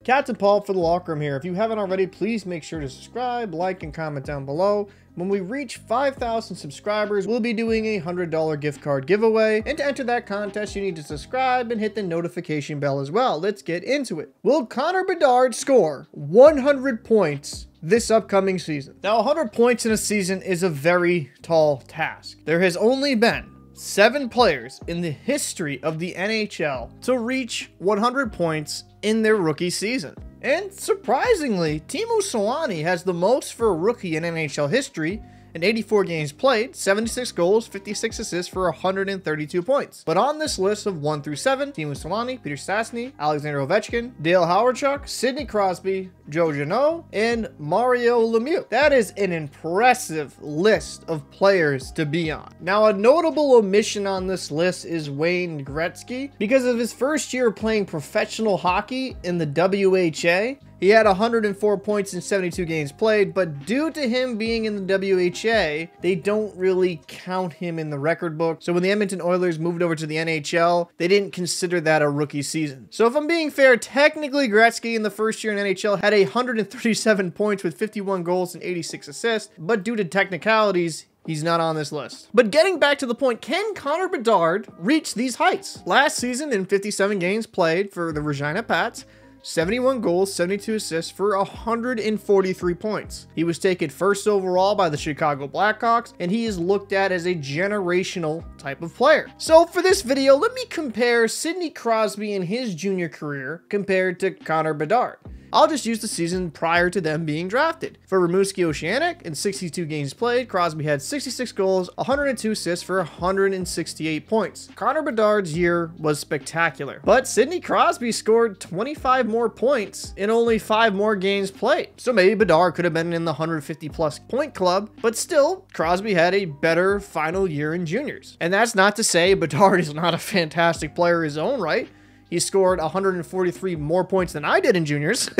Captain Paul for the Locker Room here. If you haven't already, please make sure to subscribe, like, and comment down below. When we reach 5,000 subscribers, we'll be doing a $100 gift card giveaway. And to enter that contest, you need to subscribe and hit the notification bell as well. Let's get into it. Will Connor Bedard score 100 points this upcoming season? Now, 100 points in a season is a very tall task. There has only been 7 players in the history of the NHL to reach 100 points in their rookie season. And surprisingly, Teemu Selanne has the most for a rookie in NHL history. In 84 games played, 76 goals, 56 assists for 132 points. But on this list of 1 through 7, Teemu Selanne, Peter Stastny, Alexander Ovechkin, Dale Hawerchuk, Sidney Crosby, Joe Janot, and Mario Lemieux. That is an impressive list of players to be on. Now, a notable omission on this list is Wayne Gretzky. Because of his first year playing professional hockey in the WHA, he had 104 points in 72 games played, but due to him being in the WHA, they don't really count him in the record book. So when the Edmonton Oilers moved over to the NHL, they didn't consider that a rookie season. So if I'm being fair, technically Gretzky in the first year in NHL had 137 points with 51 goals and 86 assists, but due to technicalities, he's not on this list. But getting back to the point, can Connor Bedard reach these heights? Last season in 57 games played for the Regina Pats, 71 goals, 72 assists for 143 points. He was taken first overall by the Chicago Blackhawks, and he is looked at as a generational type of player. So for this video, let me compare Sidney Crosby in his junior career compared to Connor Bedard. I'll just use the season prior to them being drafted. For Rimouski Oceanic, in 62 games played, Crosby had 66 goals, 102 assists for 168 points. Connor Bedard's year was spectacular, but Sidney Crosby scored 25 more points in only 5 more games played. So maybe Bedard could have been in the 150 plus point club, but still, Crosby had a better final year in juniors. And that's not to say Bedard is not a fantastic player in his own right. He scored 143 more points than I did in juniors.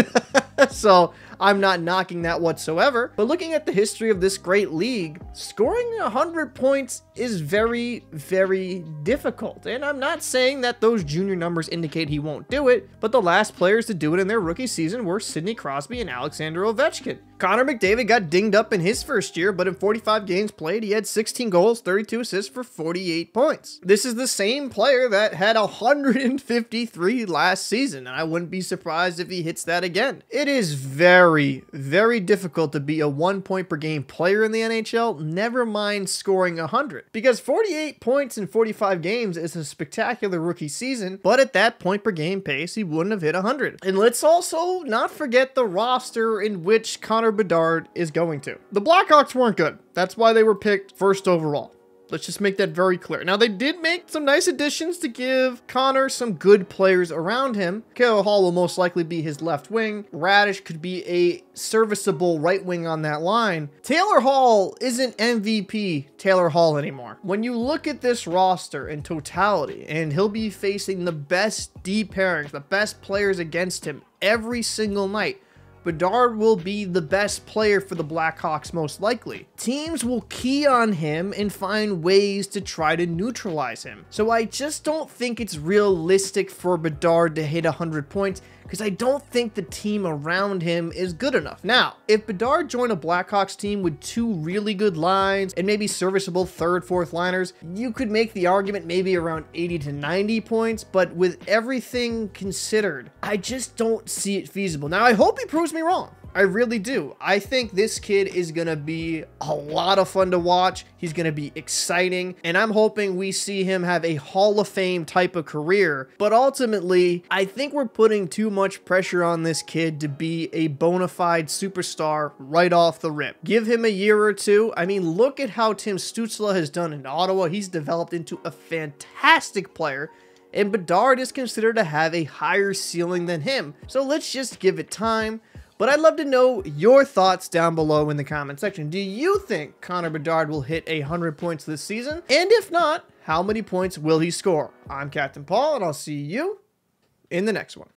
So I'm not knocking that whatsoever. But looking at the history of this great league, scoring 100 points is very, very difficult. And I'm not saying that those junior numbers indicate he won't do it, but the last players to do it in their rookie season were Sidney Crosby and Alexander Ovechkin. Connor McDavid got dinged up in his first year, but in 45 games played, he had 16 goals, 32 assists for 48 points. This is the same player that had 153 last season, and I wouldn't be surprised if he hits that again. It is very, very difficult to be a 1 point per game player in the NHL, never mind scoring 100. Because 48 points in 45 games is a spectacular rookie season, but at that point per game pace, he wouldn't have hit 100. And let's also not forget the roster in which Connor Bedard is going to. The Blackhawks weren't good. That's why they were picked first overall. Let's just make that very clear. Now, they did make some nice additions to give Connor some good players around him. Cale Hall will most likely be his left wing. Radish could be a serviceable right wing on that line. Taylor Hall isn't MVP Taylor Hall anymore. When you look at this roster in totality, and he'll be facing the best D pairings, the best players against him every single night, Bedard will be the best player for the Blackhawks most likely. Teams will key on him and find ways to try to neutralize him. So I just don't think it's realistic for Bedard to hit 100 points because I don't think the team around him is good enough. Now, if Bedard joined a Blackhawks team with 2 really good lines and maybe serviceable third, fourth liners, you could make the argument maybe around 80 to 90 points, but with everything considered, I just don't see it feasible. Now, I hope he proves me wrong. I really do. I think this kid is going to be a lot of fun to watch. He's going to be exciting, and I'm hoping we see him have a Hall of Fame type of career. But ultimately, I think we're putting too much pressure on this kid to be a bona fide superstar right off the rip. Give him a year or two. I mean, look at how Tim Stützle has done in Ottawa. He's developed into a fantastic player, and Bedard is considered to have a higher ceiling than him. So let's just give it time. But I'd love to know your thoughts down below in the comment section. Do you think Connor Bedard will hit 100 points this season? And if not, how many points will he score? I'm Captain Paul, and I'll see you in the next one.